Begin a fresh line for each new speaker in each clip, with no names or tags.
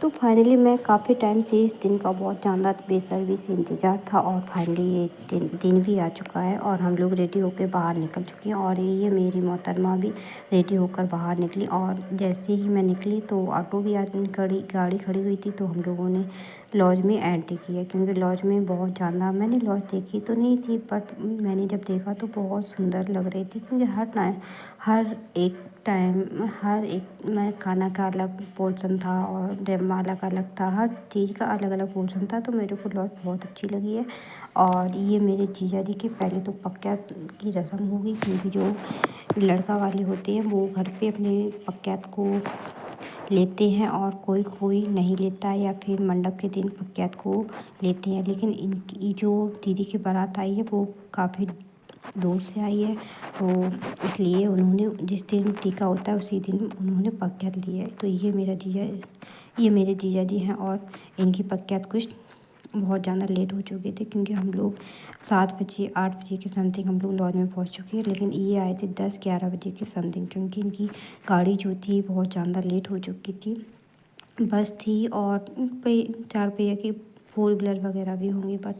तो फाइनली मैं काफ़ी टाइम से इस दिन का बहुत ज़्यादा बेसब्री से इंतज़ार था और फाइनली ये दिन भी आ चुका है और हम लोग रेडी होकर बाहर निकल चुके हैं और ये मेरी मोहतरमा भी रेडी होकर बाहर निकली। और जैसे ही मैं निकली तो ऑटो भी गाड़ी खड़ी हुई थी, तो हम लोगों ने लॉज में एंट्री किया क्योंकि लॉज में बहुत ज़्यादा मैंने लॉज देखी तो नहीं थी, बट मैंने जब देखा तो बहुत सुंदर लग रही थी क्योंकि हर एक मैं खाना का अलग पोर्शन था और जयमाला का अलग था, हर चीज़ का अलग अलग पोर्शन था, तो मेरे को लॉज बहुत अच्छी लगी है। और ये मेरे जीजा जी की पहले तो पक्क्यात की रस्म होगी क्योंकि जो लड़का वाले होते हैं वो घर पे अपने पक्क्यात को लेते हैं और कोई कोई नहीं लेता है या फिर मंडप के दिन पक्क्यात को लेते हैं। लेकिन इनकी जो दीदी की बारात आई है वो काफ़ी दूर से आई है, तो इसलिए उन्होंने जिस दिन टीका होता है उसी दिन उन्होंने पक्क्यात ली है। तो ये मेरे जीजा जी हैं और इनकी पक्क्यात कुछ बहुत ज़्यादा लेट हो चुके थे क्योंकि हम लोग 7 बजे 8 बजे के समथिंग हम लोग लॉज में पहुंच चुके हैं, लेकिन ये आए थे 10-11 बजे के समथिंग क्योंकि इनकी गाड़ी जो थी बहुत ज़्यादा लेट हो चुकी थी। बस थी और 4 पहिया की फोर व्हीलर वगैरह भी होंगी, बट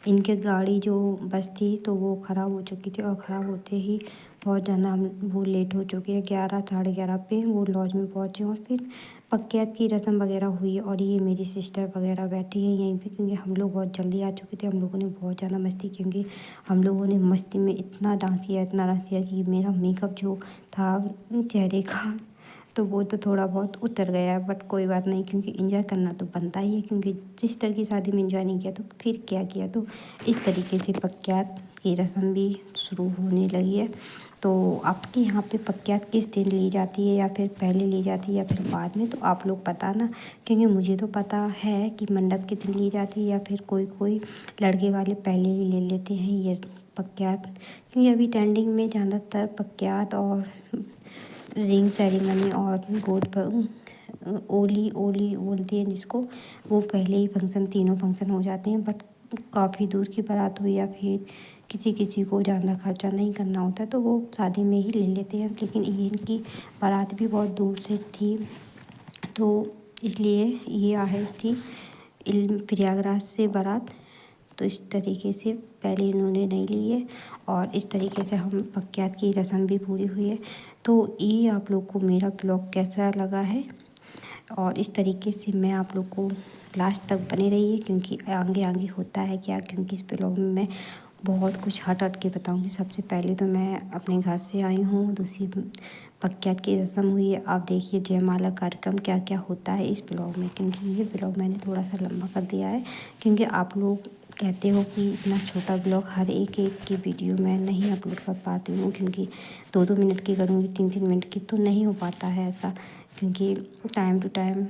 इनके गाड़ी जो बस थी तो वो ख़राब हो चुकी थी और ख़राब होते ही बहुत ज़्यादा हम वो लेट हो चुके हैं। 11 साढ़े 11 पे वो लॉज में पहुँचे और फिर पक्क्यात की रस्म वगैरह हुई और ये मेरी सिस्टर वगैरह बैठी हैं यहीं पे क्योंकि हम लोग बहुत जल्दी आ चुके थे। हम लोगों ने बहुत ज़्यादा मस्ती क्योंकि हम लोगों ने मस्ती में इतना डांस किया कि मेरा मेकअप जो था चेहरे का तो वो तो थोड़ा बहुत उतर गया, बट कोई बात नहीं क्योंकि एंजॉय करना तो बनता ही है क्योंकि सिस्टर की शादी में एंजॉय नहीं किया तो फिर क्या किया। तो इस तरीके से पक्क्यात की रस्म भी शुरू होने लगी है। तो आपके यहाँ पे पक्क्यात किस दिन ली जाती है या फिर पहले ली जाती है या फिर बाद में, तो आप लोग बताना क्योंकि मुझे तो पता है कि मंडप के दिन ली जाती है या फिर कोई कोई लड़के वाले पहले ही ले लेते हैं ये पक्क्यात, क्योंकि अभी ट्रेंडिंग में ज़्यादातर पक्क्यात और रिंग सेरेमनी और गोद पर ओली ओली बोलती हैं जिसको, वो पहले ही फंक्शन तीनों फंक्शन हो जाते हैं। बट काफ़ी दूर की बारात हुई या फिर किसी को ज़्यादा खर्चा नहीं करना होता तो वो शादी में ही ले लेते हैं, लेकिन ये इनकी बारात भी बहुत दूर से थी तो इसलिए ये आई थी प्रयागराज से बारात। तो इस तरीके से पहले इन्होंने नहीं ली है और इस तरीके से हम पक्क्यात की रस्म भी पूरी हुई है। तो ये आप लोग को मेरा ब्लॉग कैसा लगा है और इस तरीके से मैं आप लोग को लास्ट तक बने रहिए क्योंकि आगे आगे होता है क्या, क्योंकि इस ब्लॉग में मैं बहुत कुछ हट के बताऊंगी। सबसे पहले तो मैं अपने घर से आई हूँ, दूसरी पक्क्यात की रस्म हुई है। आप देखिए जयमाला कार्यक्रम क्या क्या होता है इस ब्लॉग में, क्योंकि ये ब्लॉग मैंने थोड़ा सा लंबा कर दिया है क्योंकि आप लोग कहते हो कि इतना छोटा ब्लॉग हर एक की वीडियो मैं नहीं अपलोड कर पाती हूँ क्योंकि 2-2 मिनट की करूँगी 3-3 मिनट की तो नहीं हो पाता है ऐसा क्योंकि टाइम टू टाइम।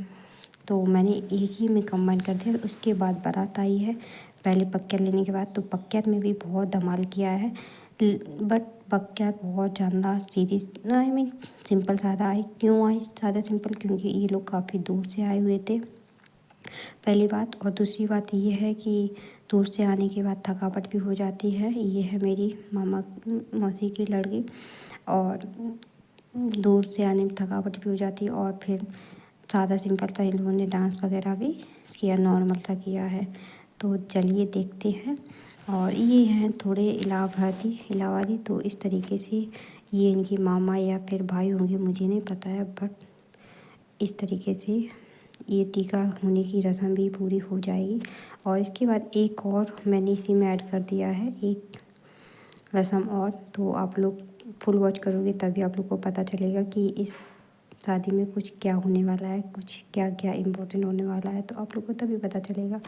तो मैंने एक ही में कंबाइन कर दिया। उसके बाद बारात आई है, पहले पक्क्यात लेने के बाद तो पक्क्यात में भी बहुत धमाल किया है, बट पक्क्यात बहुत ज़्यादा सीरीज आई मीन सिंपल सादा आई। क्यों आई सादा सिंपल, क्योंकि ये लोग काफ़ी दूर से आए हुए थे पहली बात, और दूसरी बात ये है कि दूर से आने के बाद थकावट भी हो जाती है। ये है मेरी मामा मौसी की लड़की और दूर से आने में थकावट भी हो जाती है और फिर सादा सिंपल सा इन लोगों ने डांस वगैरह भी किया, नॉर्मल सा किया है। तो चलिए देखते हैं। और ये हैं थोड़े इलाहाबादी, तो इस तरीके से ये इनके मामा या फिर भाई होंगे मुझे नहीं पता है, बट इस तरीके से ये टीका होने की रस्म भी पूरी हो जाएगी। और इसके बाद एक और मैंने इसी में ऐड कर दिया है एक रस्म और, तो आप लोग फुल वॉच करोगे तभी आप लोग को पता चलेगा कि इस शादी में कुछ क्या होने वाला है, कुछ क्या क्या इम्पोर्टेंट होने वाला है, तो आप लोग को तभी पता चलेगा।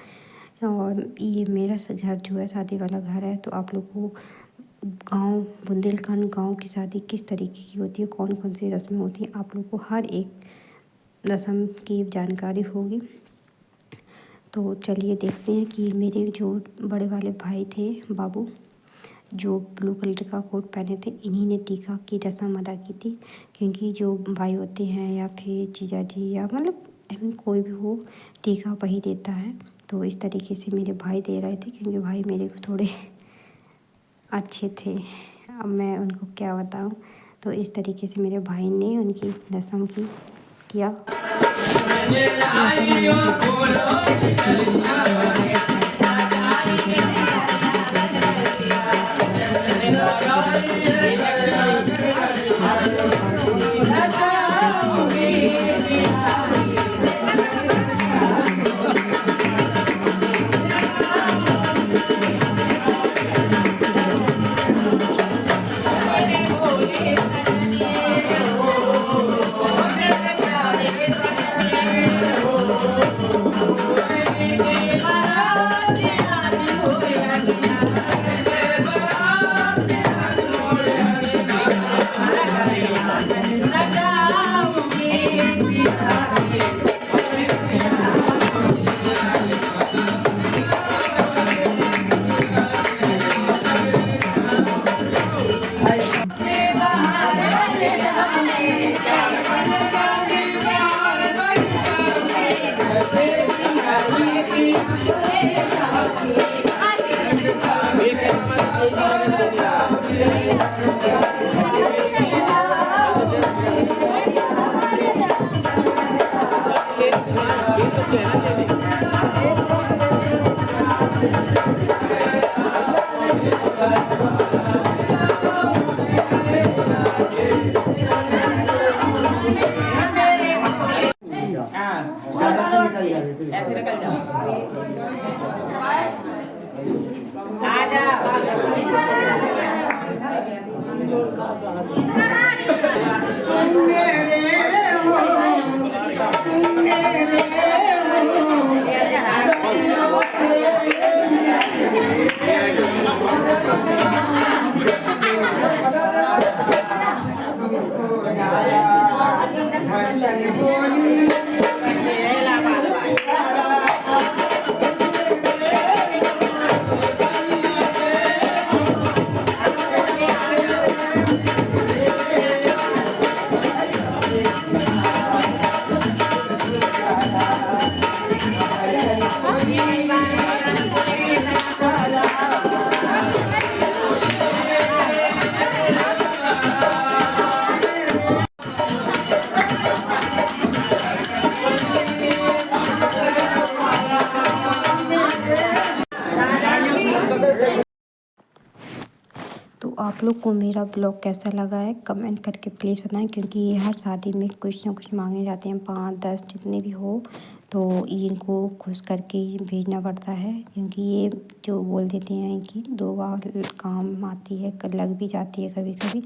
और ये मेरा घर जो है शादी वाला घर है, तो आप लोग को गांव बुंदेलखंड गांव की शादी किस तरीके की होती है, कौन कौन सी रस्में होती हैं, आप लोग को हर एक रस्म की जानकारी होगी। तो चलिए देखते हैं कि मेरे जो बड़े वाले भाई थे बाबू, जो ब्लू कलर का कोट पहने थे, इन्हीं ने टीका की रस्म अदा की थी क्योंकि जो भाई होते हैं या फिर जीजा जी या मतलब आई मीन कोई भी हो, टीका वही देता है। तो इस तरीके से मेरे भाई दे रहे थे क्योंकि भाई मेरे को थोड़े अच्छे थे, अब मैं उनको क्या बताऊं। तो इस तरीके से मेरे भाई ने उनकी रस्म की किया।
ऐसे निकल जाओ। आ
तो आप लोग को मेरा ब्लॉग कैसा लगा है कमेंट करके प्लीज़ बताएं, क्योंकि ये हर शादी में कुछ ना कुछ मांगे जाते हैं, 5-10 जितने भी हो, तो इनको खुश करके ही भेजना पड़ता है, क्योंकि ये जो बोल देते हैं कि 2 बार काम आती है, लग भी जाती है कभी कभी।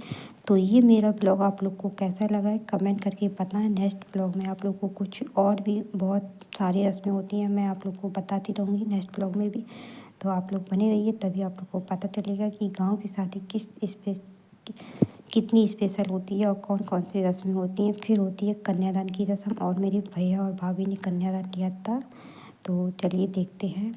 तो ये मेरा ब्लॉग आप लोग को कैसा लगा है कमेंट करके बताएं। नेक्स्ट ब्लॉग में आप लोग को कुछ और भी बहुत सारी रस्में होती हैं, मैं आप लोग को बताती रहूँगी नेक्स्ट ब्लॉग में भी। तो आप लोग बने रहिए, तभी आप लोग को पता चलेगा कि गांव की शादी कितनी स्पेशल होती है और कौन कौन सी रस्में होती हैं। फिर होती है कन्यादान की रस्म, और मेरे भैया और भाभी ने कन्यादान किया था, तो चलिए देखते हैं।